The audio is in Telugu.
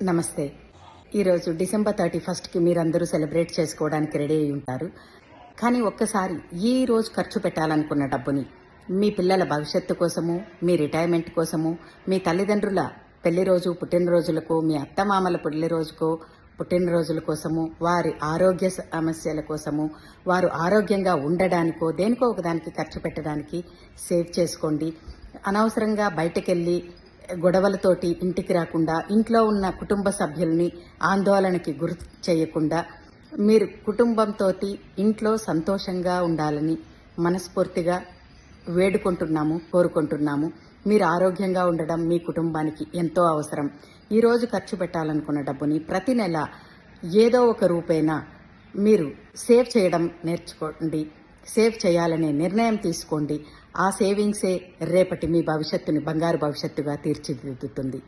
నమస్తే. ఈరోజు డిసెంబర్ 31కి మీరందరూ సెలబ్రేట్ చేసుకోవడానికి రెడీ అయి ఉంటారు. కానీ ఒక్కసారి ఈ రోజు ఖర్చు పెట్టాలనుకున్న డబ్బుని మీ పిల్లల భవిష్యత్తు కోసము, మీ రిటైర్మెంట్ కోసము, మీ తల్లిదండ్రుల పెళ్లిరోజు, పుట్టినరోజులకు, మీ అత్తమామల పుట్టినరోజుల కోసము, వారి ఆరోగ్య సమస్యల కోసము, వారు ఆరోగ్యంగా ఉండడానికో, దేనికో ఒకదానికి ఖర్చు పెట్టడానికి సేవ్ చేసుకోండి. అనవసరంగా బయటకెళ్ళి గొడవలతోటి ఇంటికి రాకుండా, ఇంట్లో ఉన్న కుటుంబ సభ్యుల్ని ఆందోళనకి గురి చేయకుండా, మీరు కుటుంబంతో ఇంట్లో సంతోషంగా ఉండాలని మనస్ఫూర్తిగా కోరుకుంటున్నాము. మీరు ఆరోగ్యంగా ఉండడం మీ కుటుంబానికి ఎంతో అవసరం. ఈరోజు ఖర్చు పెట్టాలనుకున్న డబ్బుని ప్రతి నెల ఏదో ఒక రూపేణా మీరు సేవ్ చేయడం నేర్చుకోండి. సేవ్ చేయాలనే నిర్ణయం తీసుకోండి. ఆ సేవింగ్సే రేపటి మీ భవిష్యత్తుని బంగారు భవిష్యత్తుగా తీర్చిదిద్దుతుంది.